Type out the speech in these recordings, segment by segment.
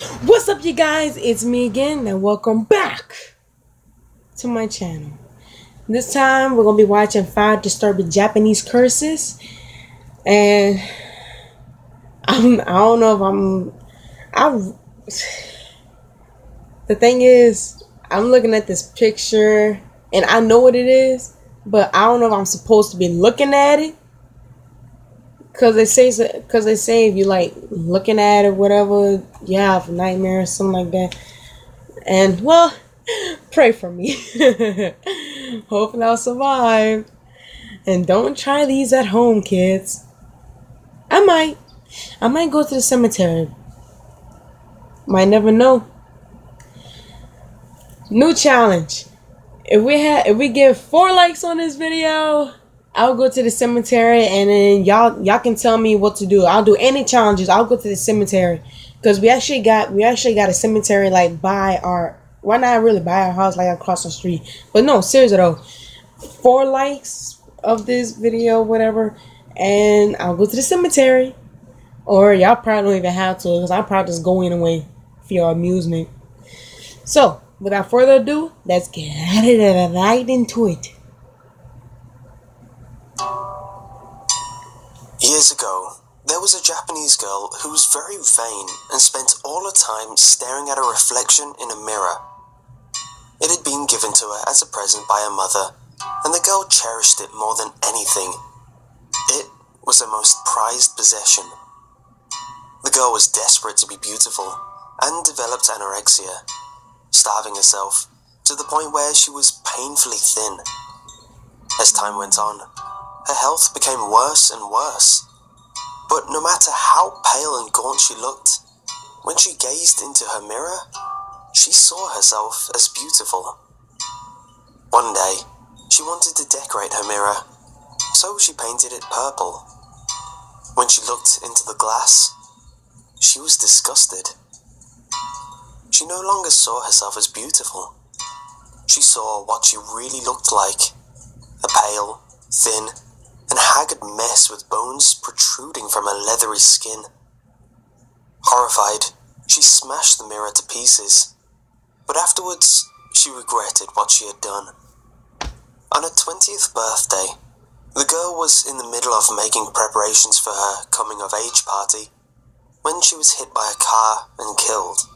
What's up, you guys? It's me again, and welcome back to my channel. This time, we're gonna be watching 5 disturbing Japanese curses, and I don't know if I. The thing is, I'm looking at this picture, and I know what it is, but I don't know if I'm supposed to be looking at it. Cause they say if you like looking at it, whatever, you have nightmares, something like that. And well, pray for me. Hoping I'll survive. And don't try these at home, kids. I might go to the cemetery. Might never know. New challenge. If we get 4 likes on this video, I'll go to the cemetery, and then y'all can tell me what to do. I'll do any challenges. I'll go to the cemetery because we actually got a cemetery like by our, well, not really by our house, like across the street. But no, seriously though, 4 likes of this video, whatever, and I'll go to the cemetery. Or y'all probably don't even have to, because I'll probably just go anyway for your amusement. So without further ado, let's get right into it. Years ago, there was a Japanese girl who was very vain and spent all her time staring at her reflection in a mirror. It had been given to her as a present by her mother, and the girl cherished it more than anything. It was her most prized possession. The girl was desperate to be beautiful and developed anorexia, starving herself to the point where she was painfully thin. As time went on, her health became worse and worse. But no matter how pale and gaunt she looked, when she gazed into her mirror, she saw herself as beautiful. One day, she wanted to decorate her mirror, so she painted it purple. When she looked into the glass, she was disgusted. She no longer saw herself as beautiful. She saw what she really looked like: a pale, thin, and haggard mess with bones protruding from her leathery skin. Horrified, she smashed the mirror to pieces, but afterwards she regretted what she had done. On her 20th birthday, the girl was in the middle of making preparations for her coming-of-age party when she was hit by a car and killed.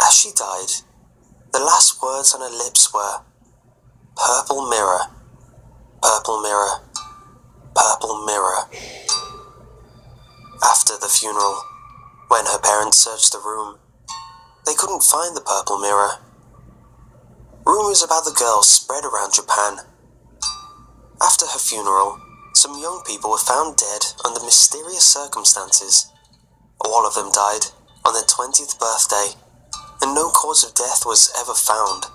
As she died, the last words on her lips were, "Purple mirror, purple mirror, purple mirror." After the funeral, when her parents searched the room, they couldn't find the purple mirror. Rumors about the girl spread around Japan. After her funeral, some young people were found dead under mysterious circumstances. All of them died on their 20th birthday, and no cause of death was ever found.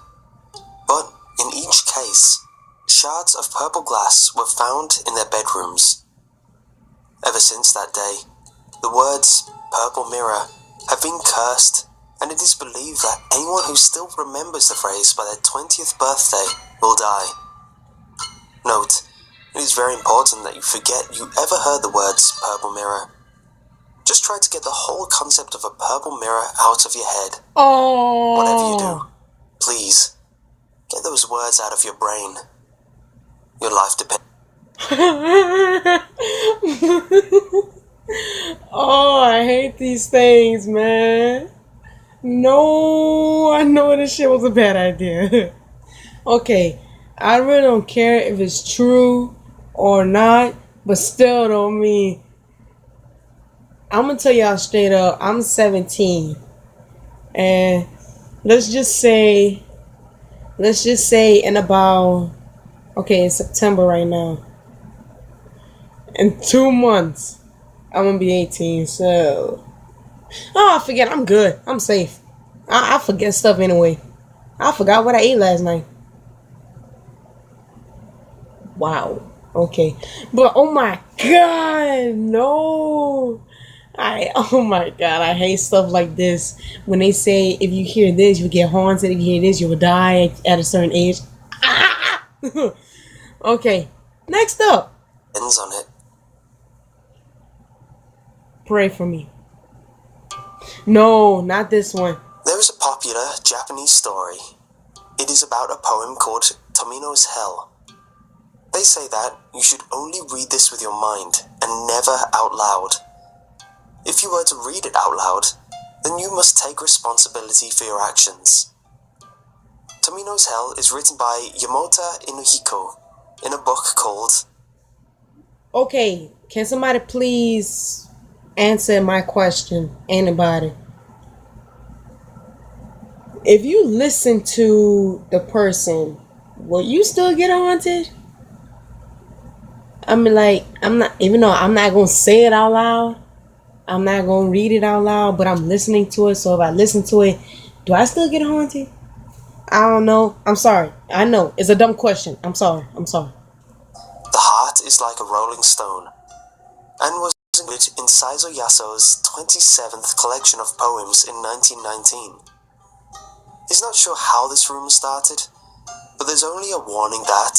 But in each case, shards of purple glass were found in their bedrooms. Ever since that day, the words "purple mirror" have been cursed, and it is believed that anyone who still remembers the phrase by their 20th birthday will die. Note, it is very important that you forget you ever heard the words "purple mirror." Just try to get the whole concept of a purple mirror out of your head. Oh. Whatever you do, please, get those words out of your brain. Your life depends. Oh, I hate these things, man. No, I know this shit was a bad idea. Okay, I really don't care if it's true or not, but still don't mean. I'm gonna tell y'all straight up, I'm 17. And let's just say in about, okay, it's September right now. In 2 months, I'm gonna be 18, so. Oh, I forget, I'm good. I'm safe. I forget stuff anyway. I forgot what I ate last night. Wow. Okay. But oh my god, no. Oh my god, I hate stuff like this. When they say if you hear this, you get haunted. If you hear this, you will die at a certain age. Ah! Okay, next up. Ends on it. Pray for me. No, not this one. There is a popular Japanese story. It is about a poem called Tomino's Hell. They say that you should only read this with your mind and never out loud. If you were to read it out loud, then you must take responsibility for your actions. Tomino's Hell is written by Yamota Inuhiko in a book called... Okay, can somebody please answer my question? Anybody? If you listen to the person, will you still get haunted? I mean, like, even though I'm not going to say it out loud, I'm not going to read it out loud, but I'm listening to it. So if I listen to it, do I still get haunted? I don't know. I'm sorry. I know. It's a dumb question. I'm sorry. The heart is like a rolling stone, and was included in Saizo Yasuo's 27th collection of poems in 1919. He's not sure how this rumor started, but there's only a warning that,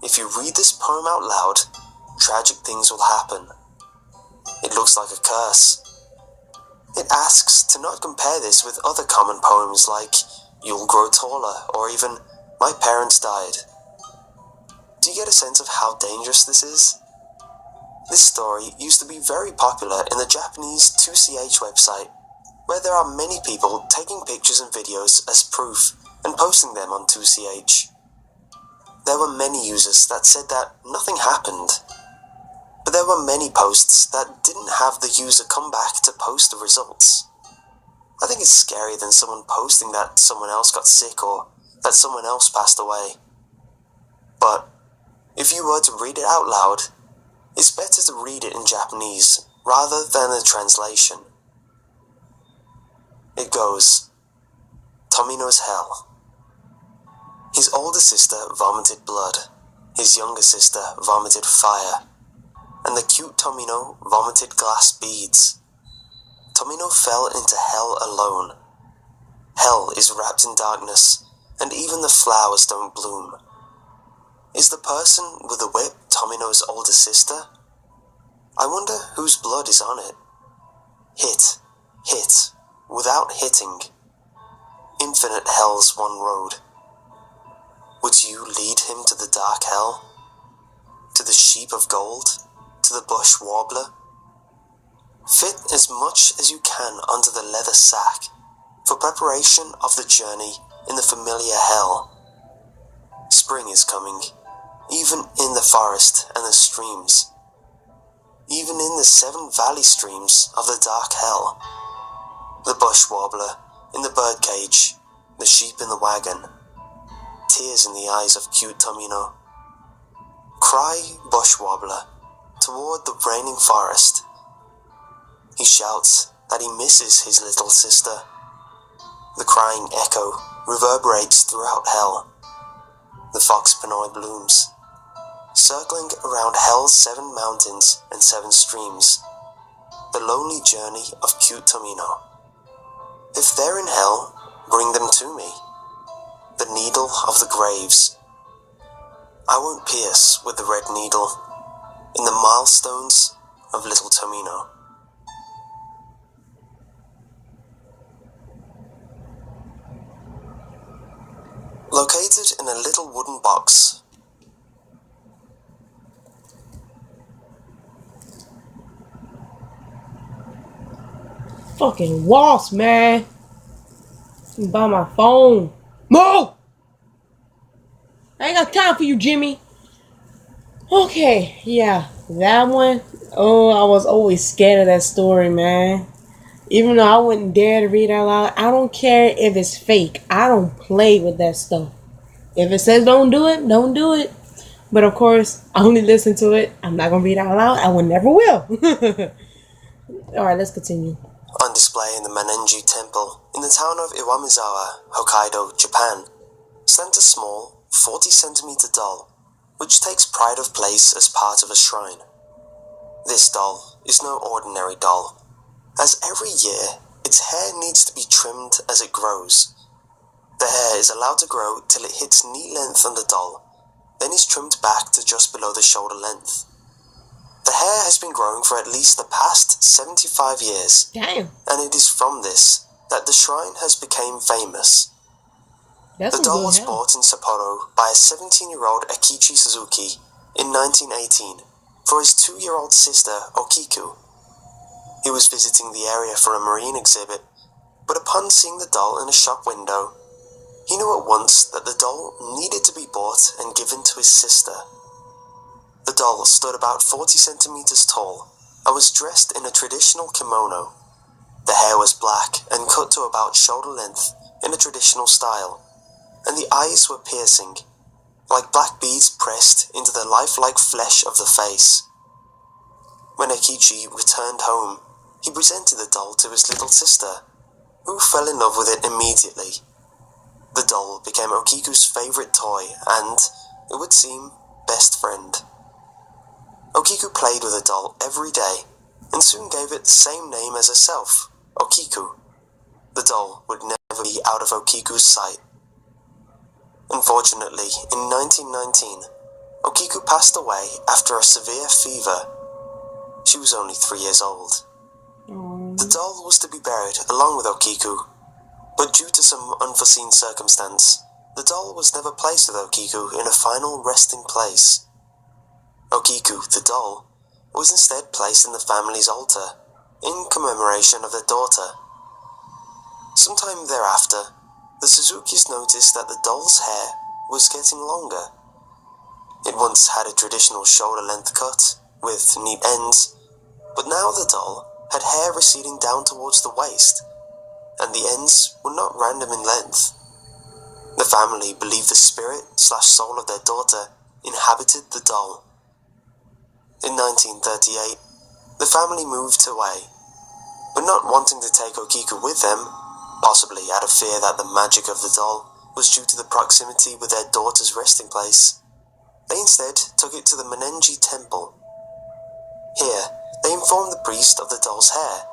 if you read this poem out loud, tragic things will happen. It looks like a curse. It asks to not compare this with other common poems like You'll Grow Taller, or even My Parents Died. Do you get a sense of how dangerous this is? This story used to be very popular in the Japanese 2CH website, where there are many people taking pictures and videos as proof and posting them on 2CH. There were many users that said that nothing happened, but there were many posts that didn't have the user come back to post the results. I think it's scarier than someone posting that someone else got sick or that someone else passed away. But if you were to read it out loud, it's better to read it in Japanese rather than a translation. It goes, Tomino's Hell. His older sister vomited blood, his younger sister vomited fire, and the cute Tomino vomited glass beads. Tomino fell into hell alone. Hell is wrapped in darkness, and even the flowers don't bloom. Is the person with the whip Tomino's older sister? I wonder whose blood is on it. Hit, without hitting. Infinite hell's one road. Would you lead him to the dark hell? To the sheep of gold? To the bush warbler? Fit as much as you can under the leather sack for preparation of the journey in the familiar hell. Spring is coming, even in the forest and the streams, even in the 7 valley streams of the dark hell. The bush warbler in the birdcage, the sheep in the wagon, tears in the eyes of cute Tomino. Cry, bush warbler, toward the raining forest. He shouts that he misses his little sister. The crying echo reverberates throughout hell. The fox pinoy blooms, circling around hell's 7 mountains and 7 streams. The lonely journey of cute Tomino. If they're in hell, bring them to me. The needle of the graves. I won't pierce with the red needle in the milestones of little Tomino. Located in a little wooden box. Fucking wasp, man. By my phone. Move! I ain't got time for you, Jimmy. Okay, yeah, that one. Oh, I was always scared of that story, man. Even though I wouldn't dare to read out loud, I don't care if it's fake. I don't play with that stuff. If it says don't do it, don't do it. But of course, I only listen to it. I'm not gonna read out loud. I will never will. Alright, let's continue. On display in the Manenji Temple in the town of Iwamizawa, Hokkaido, Japan, stands a small 40-centimeter doll, which takes pride of place as part of a shrine. This doll is no ordinary doll, as every year its hair needs to be trimmed as it grows. The hair is allowed to grow till it hits knee length on the doll, then is trimmed back to just below the shoulder length. The hair has been growing for at least the past 75 years. Damn. And it is from this that the shrine has become famous. That's The some doll good was hair. bought in Sapporo by a 17-year-old Akichi Suzuki in 1918 for his 2-year-old sister Okiku. He was visiting the area for a marine exhibit, but upon seeing the doll in a shop window, he knew at once that the doll needed to be bought and given to his sister. The doll stood about 40 centimeters tall and was dressed in a traditional kimono. The hair was black and cut to about shoulder length in a traditional style, and the eyes were piercing, like black beads pressed into the lifelike flesh of the face. When Akichi returned home, he presented the doll to his little sister, who fell in love with it immediately. The doll became Okiku's favorite toy and, it would seem, best friend. Okiku played with the doll every day and soon gave it the same name as herself, Okiku. The doll would never be out of Okiku's sight. Unfortunately, in 1919, Okiku passed away after a severe fever. She was only 3 years old. The doll was to be buried along with Okiku, but due to some unforeseen circumstance, the doll was never placed with Okiku in a final resting place. Okiku, the doll, was instead placed in the family's altar, in commemoration of their daughter. Sometime thereafter, the Suzukis noticed that the doll's hair was getting longer. It once had a traditional shoulder-length cut, with neat ends, but now the doll had hair receding down towards the waist, and the ends were not random in length. The family believed the spirit/soul of their daughter inhabited the doll. In 1938, the family moved away, but not wanting to take Okiku with them, possibly out of fear that the magic of the doll was due to the proximity with their daughter's resting place, they instead took it to the Monenji Temple. Here, they informed the priest of the doll's hair,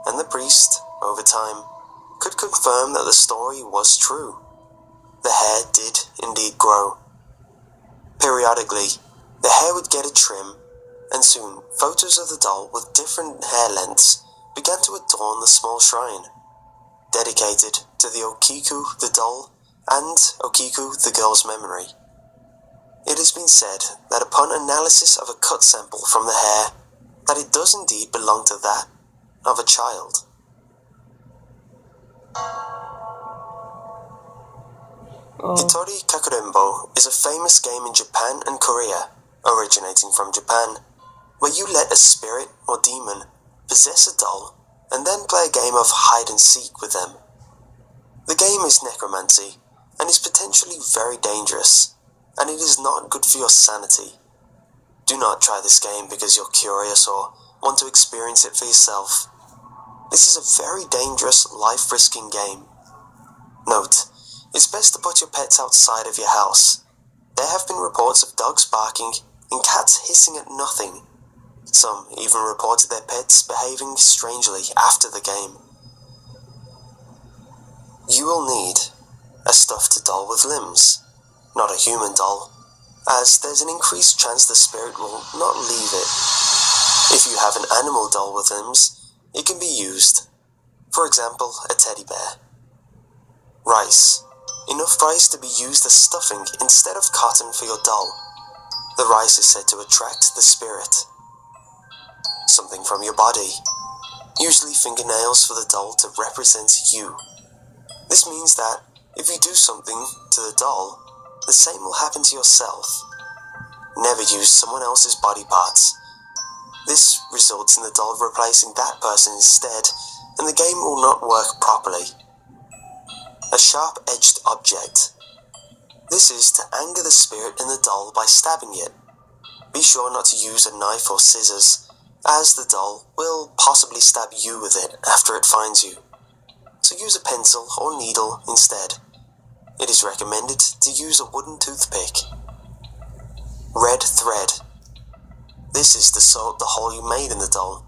and the priest, over time, could confirm that the story was true. The hair did indeed grow. Periodically, the hair would get a trim, and soon photos of the doll with different hair lengths began to adorn the small shrine, dedicated to the Okiku the doll and Okiku the girl's memory. It has been said that upon analysis of a cut sample from the hair, that it does indeed belong to that of a child. Hitori Kakurembo is a famous game in Japan and Korea, originating from Japan, where you let a spirit or demon possess a doll and then play a game of hide and seek with them. The game is necromancy and is potentially very dangerous, and it is not good for your sanity. Do not try this game because you're curious or want to experience it for yourself. This is a very dangerous, life-risking game. Note, it's best to put your pets outside of your house. There have been reports of dogs barking and cats hissing at nothing. Some even reported their pets behaving strangely after the game. You will need a stuffed doll with limbs, not a human doll, as there's an increased chance the spirit will not leave it. If you have an animal doll with limbs, it can be used. For example, a teddy bear. Rice. Enough rice to be used as stuffing instead of cotton for your doll. The rice is said to attract the spirit. Something from your body. Usually fingernails for the doll to represent you. This means that if you do something to the doll, the same will happen to yourself. Never use someone else's body parts. This results in the doll replacing that person instead, and the game will not work properly. A sharp-edged object. This is to anger the spirit in the doll by stabbing it. Be sure not to use a knife or scissors, as the doll will possibly stab you with it after it finds you. So use a pencil or needle instead. It is recommended to use a wooden toothpick. Red thread. This is the hole you made in the doll.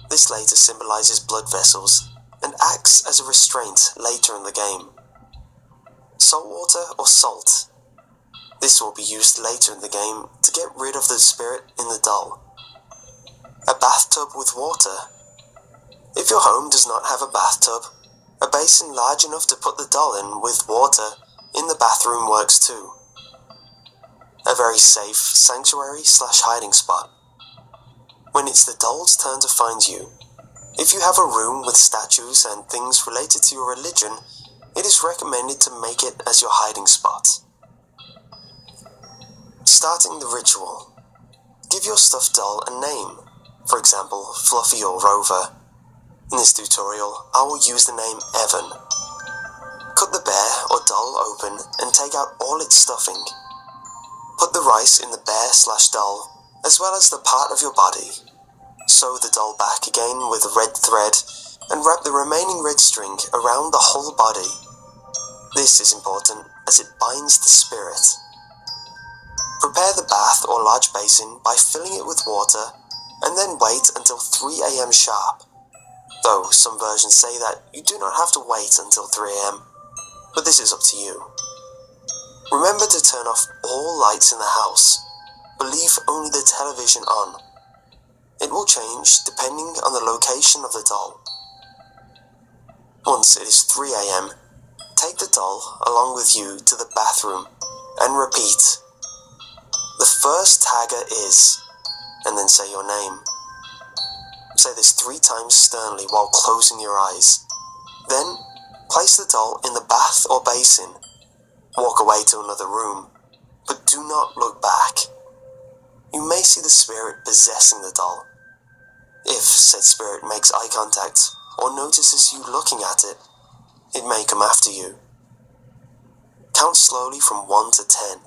This later symbolizes blood vessels and acts as a restraint later in the game. Salt water or salt. This will be used later in the game to get rid of the spirit in the doll. A bathtub with water. If your home does not have a bathtub, a basin large enough to put the doll in with water in the bathroom works too. A very safe sanctuary/hiding spot. When it's the doll's turn to find you, if you have a room with statues and things related to your religion, it is recommended to make it as your hiding spot. Starting the ritual. Give your stuffed doll a name, for example, Fluffy or Rover. In this tutorial, I will use the name Evan. Cut the bear or doll open and take out all its stuffing. Put the rice in the bear/doll, as well as the part of your body. Sew the doll back again with red thread and wrap the remaining red string around the whole body. This is important as it binds the spirit. Prepare the bath or large basin by filling it with water and then wait until 3 a.m. sharp. Though some versions say that you do not have to wait until 3 a.m., but this is up to you. Remember to turn off all lights in the house, but leave only the television on. It will change depending on the location of the doll. Once it is 3 a.m., take the doll along with you to the bathroom and repeat. The first tagger is, and then say your name. Say this 3 times sternly while closing your eyes. Then, place the doll in the bath or basin. Walk away to another room, but do not look back. You may see the spirit possessing the doll. If said spirit makes eye contact or notices you looking at it, it may come after you. Count slowly from 1 to 10.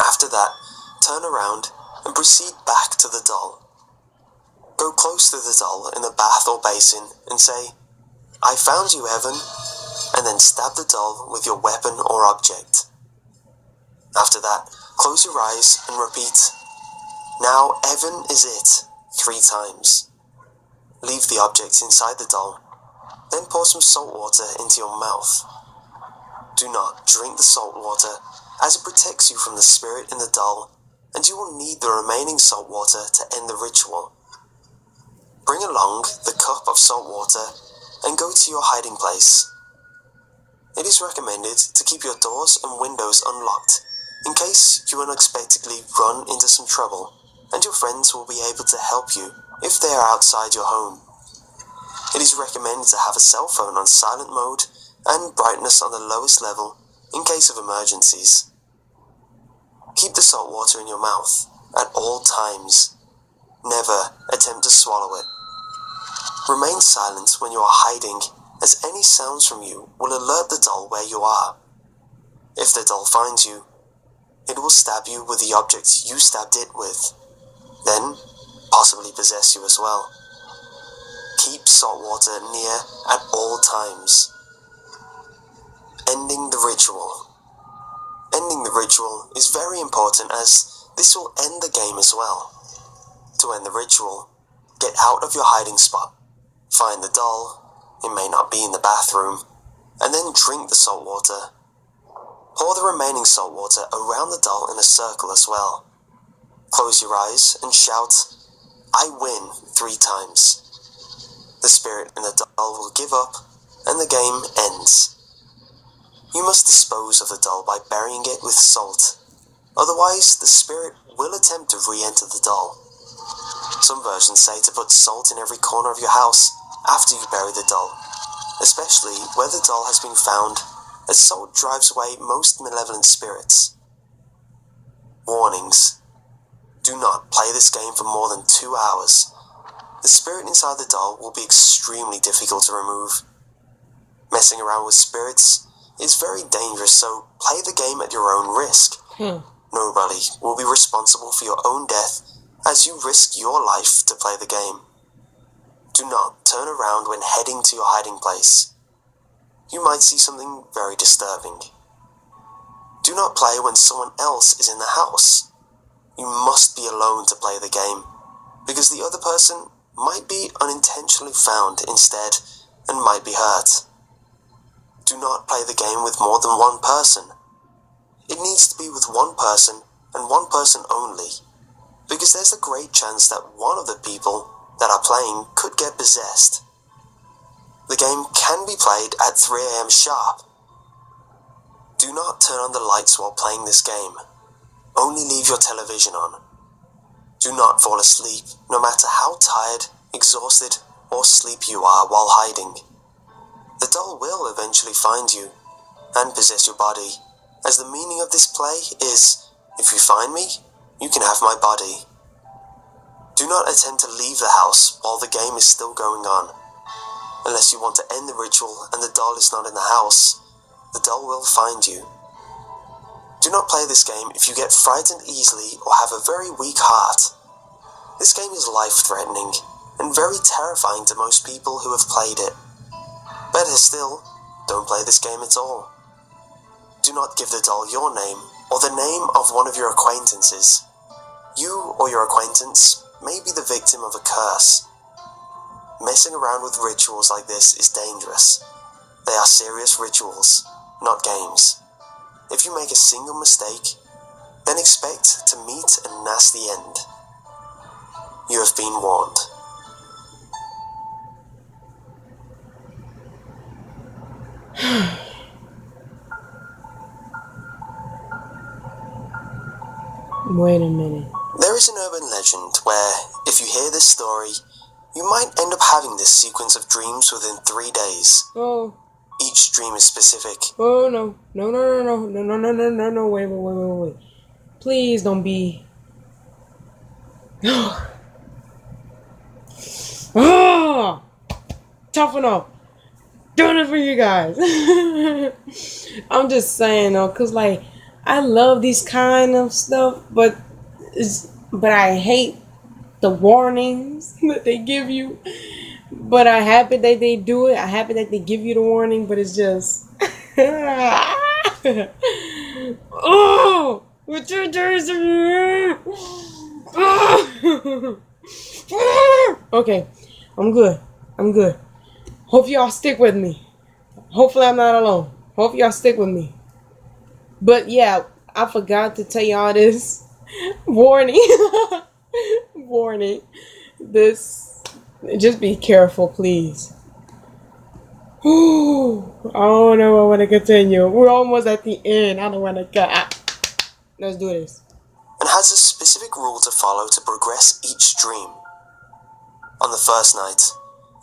After that, turn around and proceed back to the doll. Go close to the doll in the bath or basin and say, "I found you, Evan," and then stab the doll with your weapon or object. After that, close your eyes and repeat, "Now Evan is it," 3 times. Leave the object inside the doll, then pour some salt water into your mouth. Do not drink the salt water, as it protects you from the spirit in the doll, and you will need the remaining salt water to end the ritual. Bring along the cup of salt water and go to your hiding place. It is recommended to keep your doors and windows unlocked in case you unexpectedly run into some trouble, and your friends will be able to help you if they are outside your home. It is recommended to have a cell phone on silent mode and brightness on the lowest level in case of emergencies. Keep the salt water in your mouth at all times. Never attempt to swallow it. Remain silent when you are hiding, as any sounds from you will alert the doll where you are. If the doll finds you, it will stab you with the object you stabbed it with, then possibly possess you as well. Keep salt water near at all times. Ending the ritual. Ending the ritual is very important as this will end the game as well. To end the ritual, get out of your hiding spot, find the doll, it may not be in the bathroom, and then drink the salt water. Pour the remaining salt water around the doll in a circle as well. Close your eyes and shout, "I win," 3 times. The spirit in the doll will give up, and the game ends. You must dispose of the doll by burying it with salt, otherwise the spirit will attempt to re-enter the doll. Some versions say to put salt in every corner of your house after you bury the doll, especially where the doll has been found, as salt drives away most malevolent spirits. Warnings. Do not play this game for more than 2 hours. The spirit inside the doll will be extremely difficult to remove. Messing around with spirits is very dangerous, so play the game at your own risk. Nobody will be responsible for your own death, as you risk your life to play the game. Do not turn around when heading to your hiding place. You might see something very disturbing. Do not play when someone else is in the house. You must be alone to play the game, because the other person might be unintentionally found instead and might be hurt. Do not play the game with more than 1 person. It needs to be with 1 person and 1 person only. because there's a great chance that one of the people that are playing could get possessed. The game can be played at 3 a.m. sharp. Do not turn on the lights while playing this game. Only leave your television on. Do not fall asleep, no matter how tired, exhausted, or asleep you are while hiding. The doll will eventually find you and possess your body, as the meaning of this play is, if you find me, you can have my body. Do not attempt to leave the house while the game is still going on. Unless you want to end the ritual and the doll is not in the house, the doll will find you. Do not play this game if you get frightened easily or have a very weak heart. This game is life-threatening and very terrifying to most people who have played it. Better still, don't play this game at all. Do not give the doll your name or the name of one of your acquaintances. You or your acquaintance may be the victim of a curse. Messing around with rituals like this is dangerous. They are serious rituals, not games. If you make a single mistake, then expect to meet a nasty end. You have been warned. Wait a minute. There is an urban legend where, if you hear this story, you might end up having this sequence of dreams within 3 days. Oh. Each dream is specific. Oh, no. No. Wait. Please don't be. Toughen up. Doing it for you guys. I'm just saying though, cause like I love these kind of stuff, but I hate the warnings that they give you. But I'm happy that they do it. I'm happy that they give you the warning, but it's just oh, what you doing to me? Okay, I'm good. Hope y'all stick with me. Hopefully I'm not alone. Hope y'all stick with me. But yeah, I forgot to tell y'all this. Warning. Warning. This, just be careful, please. Oh no, I want to continue. We're almost at the end. I don't want to cut. Let's do this. And has a specific rule to follow to progress each dream. On the first night,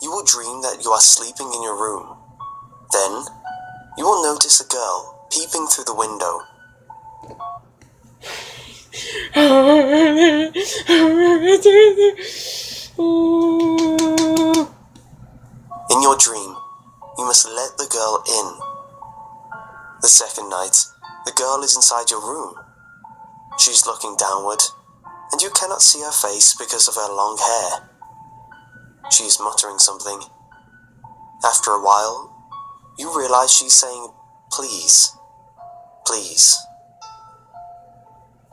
you will dream that you are sleeping in your room. Then, you will notice a girl peeping through the window. In your dream, you must let the girl in. The second night, the girl is inside your room. She's looking downward, and you cannot see her face because of her long hair. She is muttering something. After a while, you realize she's saying, "Please, please."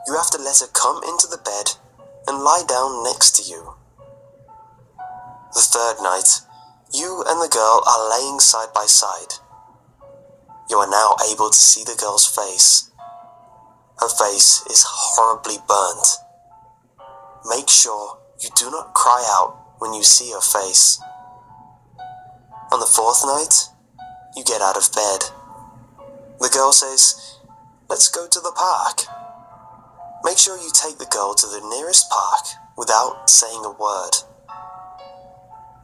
You have to let her come into the bed and lie down next to you. The third night, you and the girl are laying side by side. You are now able to see the girl's face. Her face is horribly burnt. Make sure you do not cry out when you see her face. On the fourth night, you get out of bed. The girl says, "Let's go to the park." Make sure you take the girl to the nearest park without saying a word.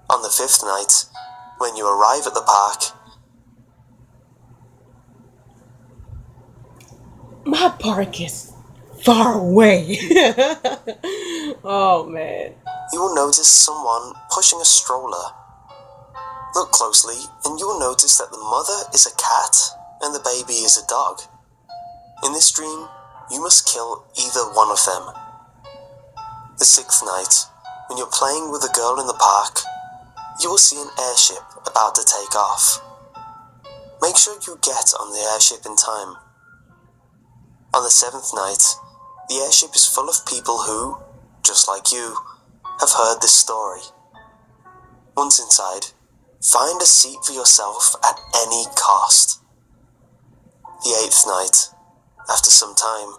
On the fifth night, when you arrive at the park, my park is far away. Oh man. you will notice someone pushing a stroller. Look closely and you will notice that the mother is a cat and the baby is a dog. In this dream, you must kill either one of them. The sixth night, when you're playing with a girl in the park, you will see an airship about to take off. Make sure you get on the airship in time. On the seventh night, the airship is full of people who, just like you, have heard this story. Once inside, find a seat for yourself at any cost. The eighth night, after some time,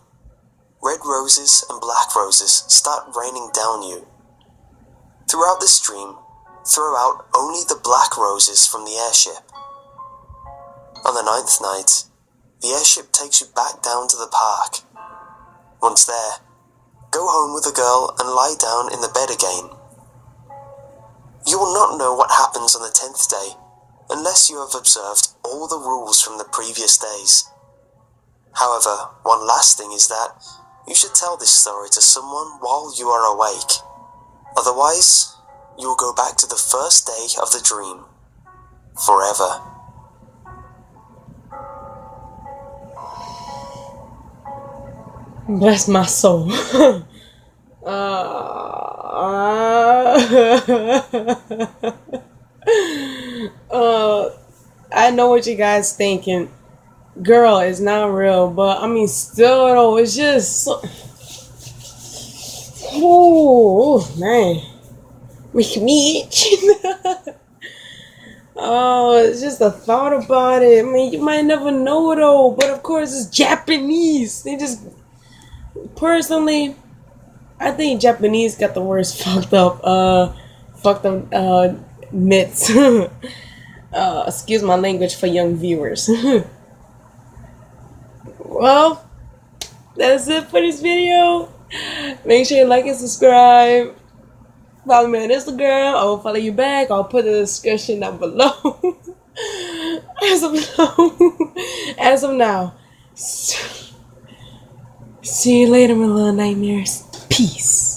red roses and black roses start raining down you. Throughout this dream, throw out only the black roses from the airship. On the 9th night, the airship takes you back down to the park. Once there, go home with the girl and lie down in the bed again. You will not know what happens on the 10th day unless you have observed all the rules from the previous days. However, one last thing is that you should tell this story to someone while you are awake. Otherwise, you will go back to the first day of the dream, forever. Bless my soul. I know what you guys thinking. Girl, it's not real, but I mean, still, though, it's just so... Oh, man. Make me itch. Oh, it's just a thought about it. I mean, you might never know, though, but of course, it's Japanese. They just... Personally, I think Japanese got the worst fucked up myths. Excuse my language for young viewers. Well, that's it for this video. Make sure you like and subscribe. Follow me on Instagram. I will follow you back. I'll put the description down below. As of now. See you later, my little nightmares. Peace.